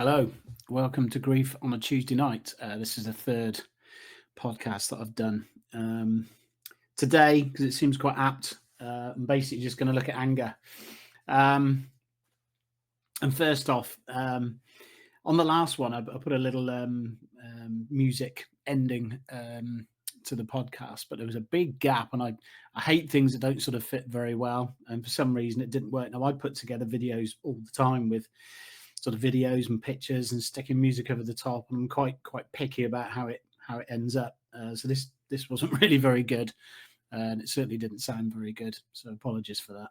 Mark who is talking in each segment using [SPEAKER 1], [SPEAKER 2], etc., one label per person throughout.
[SPEAKER 1] Hello, welcome to Grief on a Tuesday night. This is the third podcast that I've done today because it seems quite apt. I'm basically just going to look at anger. And first off, on the last one, I put a little music ending to the podcast, but there was a big gap, and I hate things that don't sort of fit very well. And for some reason, it didn't work. Now I put together videos all the time with sort of videos and pictures and sticking music over the top, and I'm quite picky about how it ends up. So this wasn't really very good, and it certainly didn't sound very good. So apologies for that.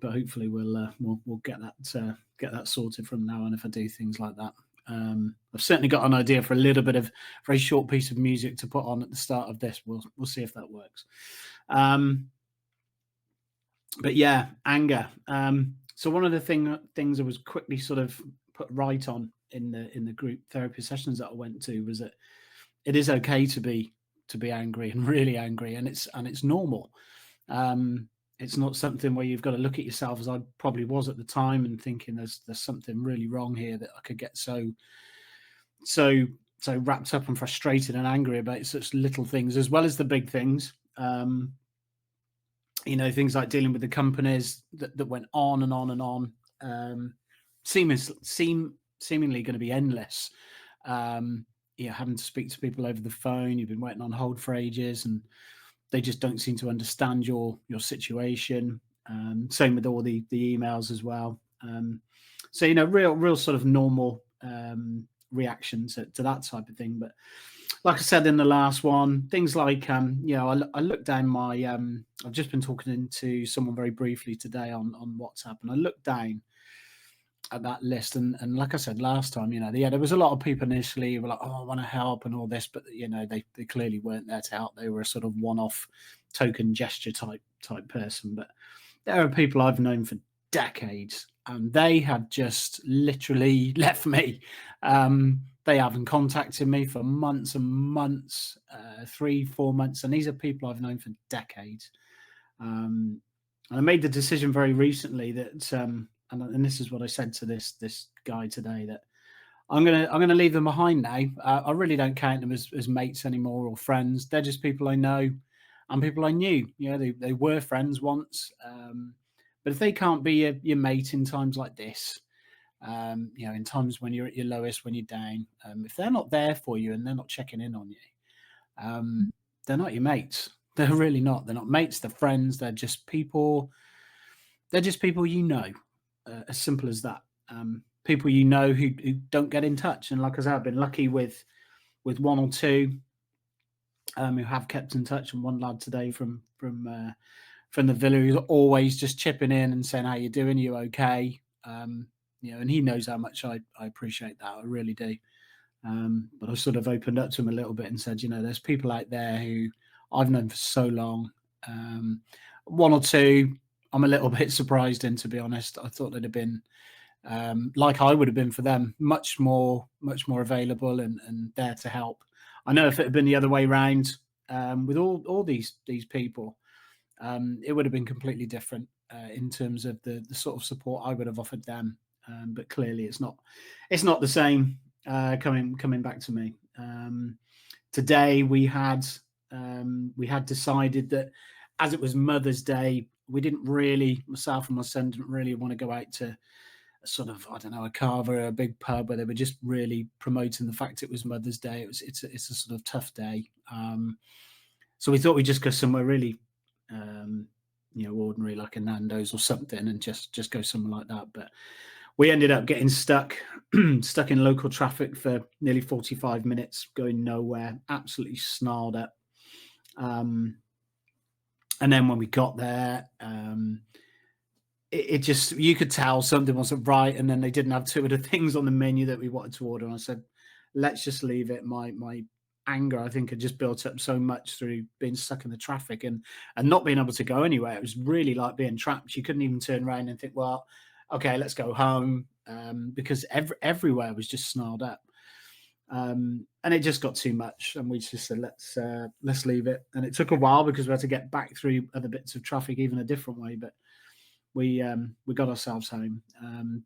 [SPEAKER 1] But hopefully we'll get that sorted from now on if I do things like that. I've certainly got an idea for a little bit of very short piece of music to put on at the start of this. We'll see if that works. But yeah, anger. So one of the things I was quickly sort of put right on in the group therapy sessions that I went to was that it is okay to be angry and really angry, and it's normal. It's not something where you've got to look at yourself, as I probably was at the time, and thinking there's something really wrong here, that I could get so wrapped up and frustrated and angry about such little things as well as the big things. Things like dealing with the companies that went on and on and on, seemingly going to be endless. Having to speak to people over the phone, you've been waiting on hold for ages, and they just don't seem to understand your situation. Same with all the emails as well. So real sort of normal reaction to that type of thing. But like I said in the last one, things like I looked down my I've just been talking to someone very briefly today on WhatsApp, and I looked down at that list, and like I said last time, there was a lot of people initially who were like, oh, I want to help and all this, but they clearly weren't there to help. They were a sort of one-off token gesture type person. But there are people I've known for decades, and they have just literally left me. They haven't contacted me for months and months, 3-4 months, and these are people I've known for decades. And I made the decision very recently that, and this is what I said to this guy today, that I'm gonna leave them behind now. I really don't count them as mates anymore or friends. They're just people I know and people I knew. They were friends once, but if they can't be your mate in times like this, in times when you're at your lowest, when you're down, if they're not there for you and they're not checking in on you, they're not your mates. They're really not. They're not mates. They're friends. They're just people. They're just people as simple as that. People who don't get in touch. And like I said, I've been lucky with one or two who have kept in touch. And one lad today from the villa who's always just chipping in and saying, "How you doing? Are you okay?" And he knows how much I appreciate that. I really do. But I sort of opened up to him a little bit and said, there's people out there who I've known for so long. One or two I'm a little bit surprised in, to be honest. I thought they'd have been, like I would have been for them, much more available and there to help. I know if it had been the other way around, with all these people, it would have been completely different in terms of the sort of support I would have offered them. But clearly it's not the same coming back to me. Today we had decided that, as it was Mother's Day, myself and my son didn't really want to go out to a sort of, I don't know, a carver or a big pub where they were just really promoting the fact it was Mother's Day. It's a sort of tough day. So we thought we'd just go somewhere really, ordinary, like a Nando's or something, and just go somewhere like that. But we ended up getting stuck in local traffic for nearly 45 minutes, going nowhere, absolutely snarled up. And then when we got there, it just, you could tell something wasn't right. And then they didn't have two of the things on the menu that we wanted to order. And I said, let's just leave it. My anger, I think, had just built up so much through being stuck in the traffic and not being able to go anywhere. It was really like being trapped. You couldn't even turn around and think, well, okay, let's go home, because everywhere was just snarled up. And it just got too much, and we just said, let's leave it. And it took a while because we had to get back through other bits of traffic, even a different way. But we got ourselves home.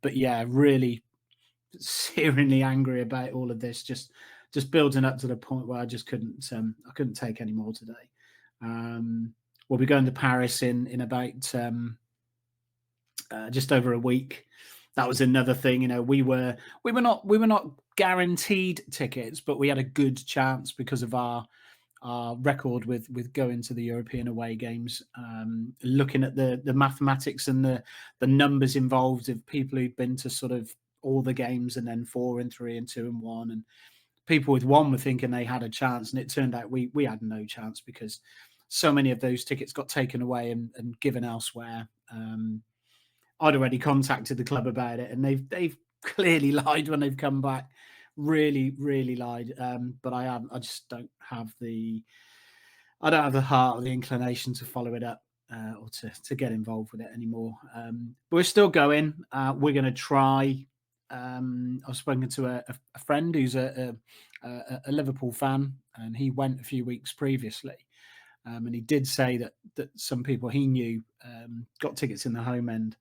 [SPEAKER 1] But yeah, really, searingly angry about all of this, just building up to the point where I just couldn't I couldn't take any more today. Um, we'll be going to Paris in about just over a week. That was another thing. We were not guaranteed tickets, but we had a good chance because of our record with going to the European away games. Looking at the mathematics and the numbers involved of people who've been to sort of all the games and then 4 and 3 and 2 and 1, and people with one were thinking they had a chance, and it turned out we had no chance because so many of those tickets got taken away and given elsewhere. I'd already contacted the club about it, and they've clearly lied when they've come back. Really, really lied. But I haven't. I just don't have the. I don't have the heart or the inclination to follow it up or to get involved with it anymore. But we're still going. We're going to try. I've spoken to a friend who's a Liverpool fan, and he went a few weeks previously. And he did say that some people he knew got tickets in the home end.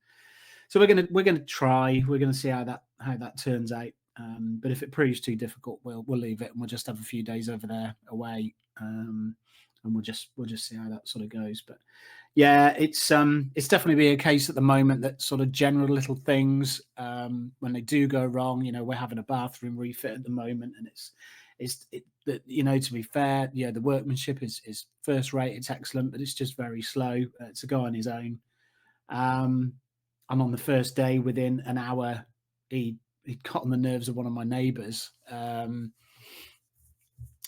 [SPEAKER 1] So we're gonna try. We're gonna see how that turns out. But if it proves too difficult, we'll leave it and we'll just have a few days over there away, and we'll just see how that sort of goes. But yeah, it's definitely be a case at the moment that sort of general little things when they do go wrong. We're having a bathroom refit at the moment, and to be fair, the workmanship is first rate. It's excellent, but it's just very slow. It's a guy on his own. And on the first day, within an hour, he got on the nerves of one of my neighbours,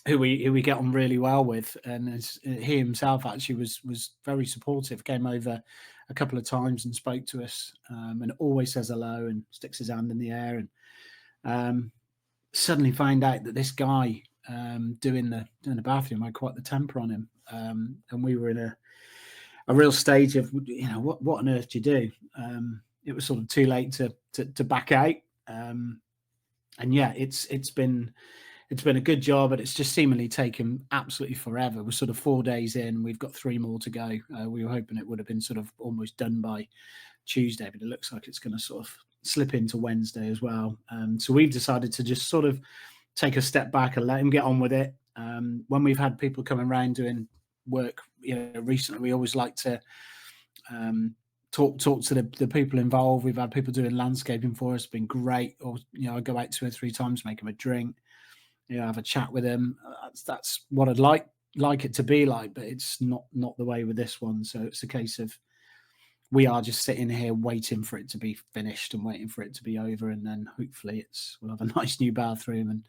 [SPEAKER 1] who we get on really well with, and he himself actually was very supportive. Came over a couple of times and spoke to us, and always says hello and sticks his hand in the air. And suddenly find out that this guy doing the bathroom had quite the temper on him, and we were in a real stage of what on earth do you do? It was sort of too late to back out, and yeah, it's been a good job, but it's just seemingly taken absolutely forever. We're sort of 4 days in, we've got 3 more to go. We were hoping it would have been sort of almost done by Tuesday, but it looks like it's going to sort of slip into Wednesday as well. So we've decided to just sort of take a step back and let him get on with it. When we've had people coming around doing work, recently, we always like to talk to the people involved. We've had people doing landscaping for us, been great. Or I go out 2 or 3 times, make them a drink, have a chat with them. That's what I'd like it to be like, but it's not the way with this one. So it's a case of we are just sitting here waiting for it to be finished and waiting for it to be over, and then hopefully we'll have a nice new bathroom, and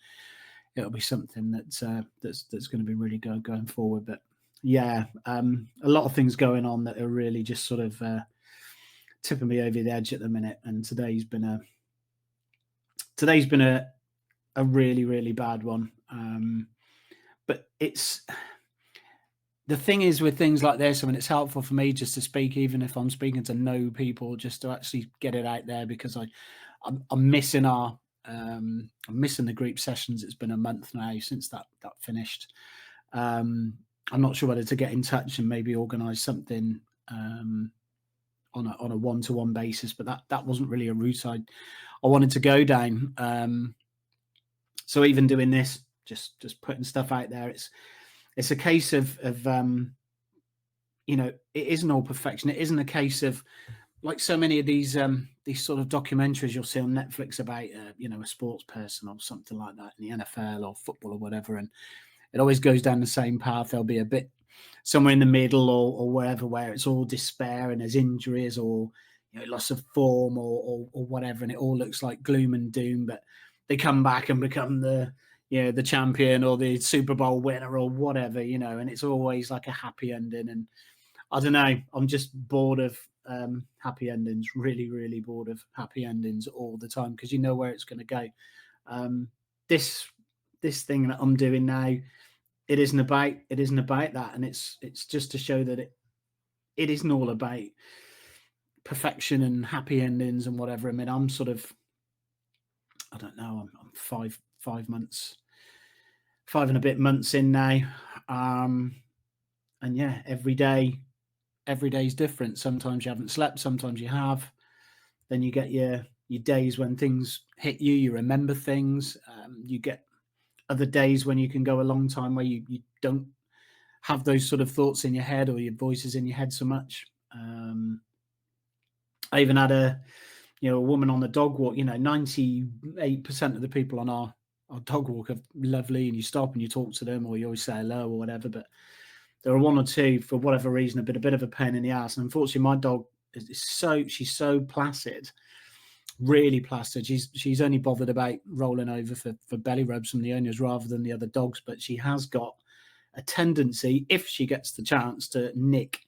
[SPEAKER 1] it'll be something that's going to be really good going forward. But yeah, a lot of things going on that are really just sort of tipping me over the edge at the minute. And today's been a really, really bad one. But the thing is with things like this, I mean, it's helpful for me just to speak, even if I'm speaking to no people, just to actually get it out there, because I'm missing I'm missing the group sessions. It's been a month now since that finished. I'm not sure whether to get in touch and maybe organise something on a one-to-one basis, but that wasn't really a route I wanted to go down. So even doing this, just putting stuff out there, it's a case of it isn't all perfection. It isn't a case of, like so many of these sort of documentaries you'll see on Netflix about a sports person or something like that in the NFL or football or whatever, and it always goes down the same path. There'll be a bit somewhere in the middle or wherever, where it's all despair and there's injuries or loss of form or whatever, and it all looks like gloom and doom. But they come back and become the champion or the Super Bowl winner or whatever, and it's always like a happy ending. And I don't know, I'm just bored of happy endings. Really, really bored of happy endings all the time, because you know where it's going to go. This thing that I'm doing now, it isn't about that, and it's just to show that it isn't all about perfection and happy endings and whatever. I mean, I'm sort of, I don't know, I'm 5 months, 5 and a bit months in now, and yeah, every day's different. Sometimes you haven't slept, sometimes you have. Then you get your your days when things hit you, you remember things. You get other days when you can go a long time where you don't have those sort of thoughts in your head or your voices in your head so much. I even had a woman on the dog walk. 98% of the people on our dog walk are lovely, and you stop and you talk to them, or you always say hello or whatever. But there are one or two, for whatever reason, a bit of a pain in the ass. And unfortunately, my dog she's so placid, really placid. She's only bothered about rolling over for belly rubs from the owners rather than the other dogs. But she has got a tendency, if she gets the chance, to nick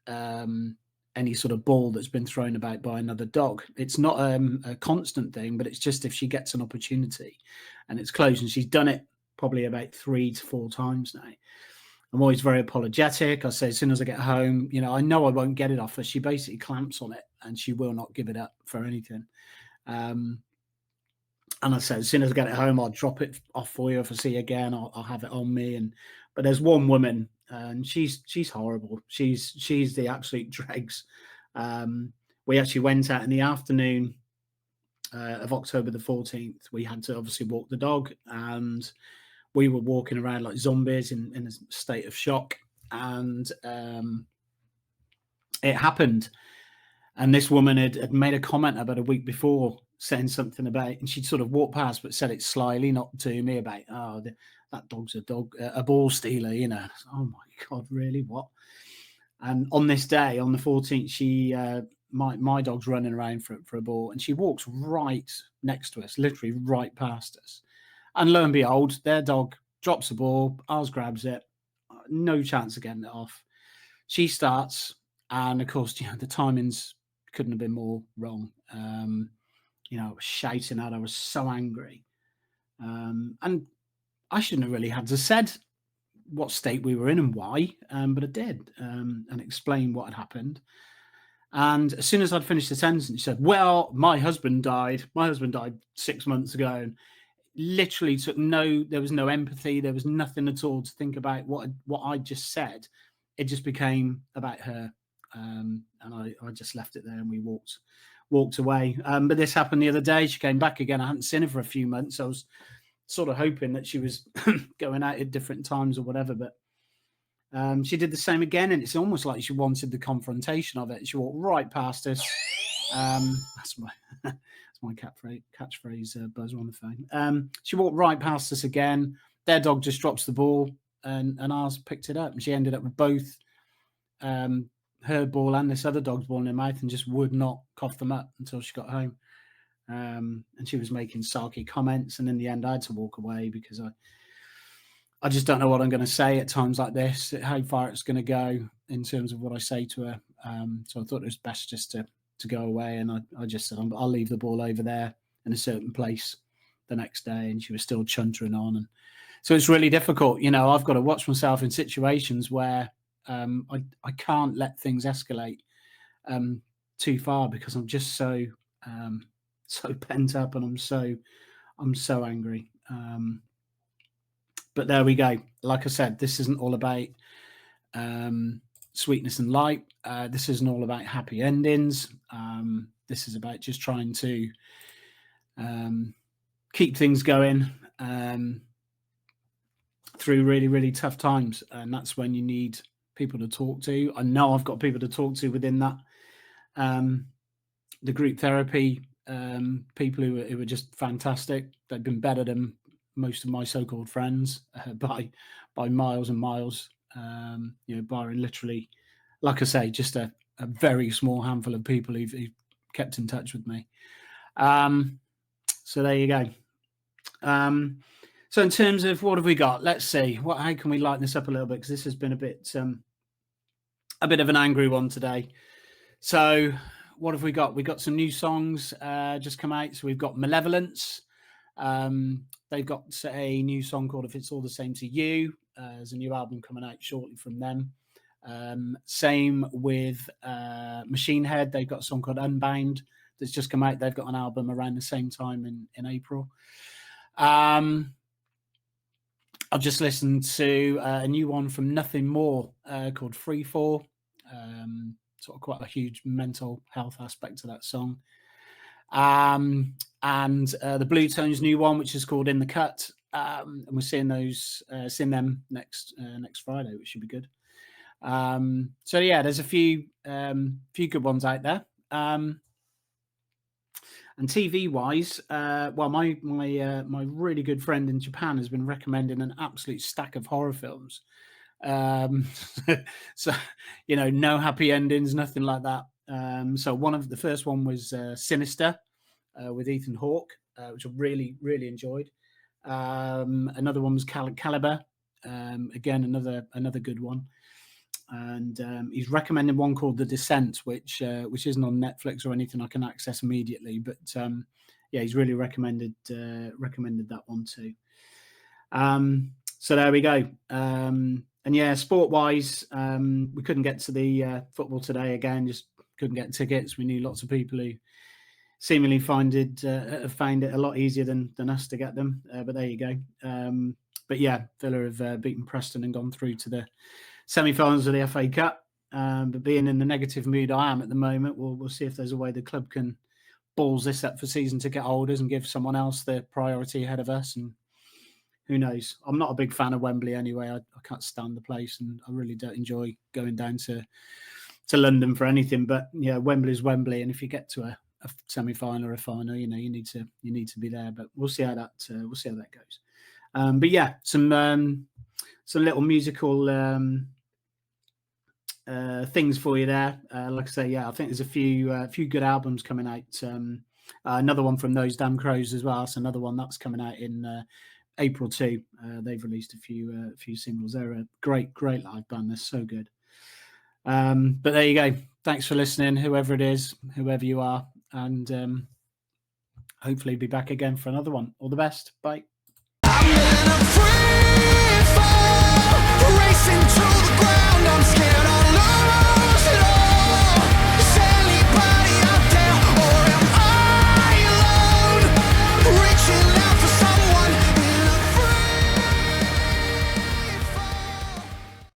[SPEAKER 1] any sort of ball that's been thrown about by another dog. It's not a constant thing, but it's just if she gets an opportunity and it's close. And she's done it probably about 3 to 4 times now. I'm always very apologetic. I say, as soon as I get home, I know I won't get it off her. She basically clamps on it and she will not give it up for anything. And I say, as soon as I get it home, I'll drop it off for you. If I see you again, I'll have it on me. But there's one woman, and she's horrible. She's the absolute dregs. We actually went out in the afternoon of October the 14th. We had to obviously walk the dog, and we were walking around like zombies in a state of shock. And it happened. And this woman had made a comment about a week before, saying something about, and she'd sort of walked past, but said it slyly, not to me, about, that dog's a ball stealer, Oh my God, really? What? And on this day, on the 14th, my dog's running around for a ball, and she walks right next to us, literally right past us. And lo and behold, their dog drops the ball, ours grabs it, no chance of getting it off. She starts, and of course, the timings couldn't have been more wrong. I was shouting at her. I was so angry. And I shouldn't have really had to said what state we were in and why, but I did, and explained what had happened. And as soon as I'd finished the sentence, she said, well, my husband died 6 months ago. And literally there was no empathy. There was nothing at all to think about what I just said. It just became about her. And I just left it there, and we walked away. But this happened the other day. She came back again. I hadn't seen her for a few months. I was sort of hoping that she was going out at different times or whatever. But she did the same again, and it's almost like she wanted the confrontation of it. She walked right past us. That's my catchphrase buzzer on the phone. She walked right past us again. Their dog just drops the ball, and ours picked it up, and she ended up with both her ball and this other dog's ball in her mouth, and just would not cough them up until she got home. And she was making sulky comments, and in the end I had to walk away because I just don't know what I'm going to say at times like this, how far it's going to go in terms of what I say to her. So I thought it was best just to go away, and I just said, I'll leave the ball over there in a certain place the next day, and she was still chuntering on. And so it's really difficult. I've got to watch myself in situations where I can't let things escalate too far, because I'm just so pent up, and I'm so angry. But there we go. Like I said, this isn't all about sweetness and light. This isn't all about happy endings. This is about just trying to keep things going through really, really tough times. And that's when you need people to talk to. I know I've got people to talk to within that. The group therapy people who are just fantastic. They've been better than most of my so-called friends by miles and miles. Barring literally, like I say, just a very small handful of people who've kept in touch with me. So there you go. So in terms of what have we got? Let's see. How can we lighten this up a little bit? Because this has been a bit of an angry one today. So what have we got? We got some new songs just come out. So we've got Malevolence. They've got a new song called If It's All the Same to You. There's a new album coming out shortly from them. Same with Machine Head. They've got a song called Unbound that's just come out. They've got an album around the same time in April. I've just listened to a new one from Nothing More called Freefall. Sort of quite a huge mental health aspect to that song. and the Blue Tones' new one, which is called In the Cut. And we're seeing them next Friday, which should be good. So yeah, there's a few good ones out there. And TV wise, well, my really good friend in Japan has been recommending an absolute stack of horror films. So no happy endings, nothing like that. So the first one was Sinister with Ethan Hawke, which I really enjoyed. Another one was Caliber. Again, another good one. And he's recommending one called The Descent, which isn't on Netflix or anything I can access immediately. But yeah, he's really recommended that one too. So there we go. And yeah, sport wise, we couldn't get to the football today again. Just couldn't get tickets. We knew lots of people who seemingly found it a lot easier than us to get them. But there you go. But yeah, Villa have beaten Preston and gone through to the semi-finals of the FA Cup. But being in the negative mood I am at the moment, we'll see if there's a way the club can balls this up for season ticket holders and give someone else the priority ahead of us. And who knows? I'm not a big fan of Wembley anyway. I can't stand the place, and I really don't enjoy going down to London for anything. But yeah, Wembley's Wembley, and if you get to a semi-final or a final, you need to be there. But we'll see how that goes. But yeah, some little musical things for you there. Like I say, yeah, I think there's a few good albums coming out. Another one from Those Damn Crows as well. So another one that's coming out in April too. They've released a few singles. They're a great live band. They're so good. But there you go. Thanks for listening, whoever it is, whoever you are, and hopefully be back again for another one. All the best. Bye.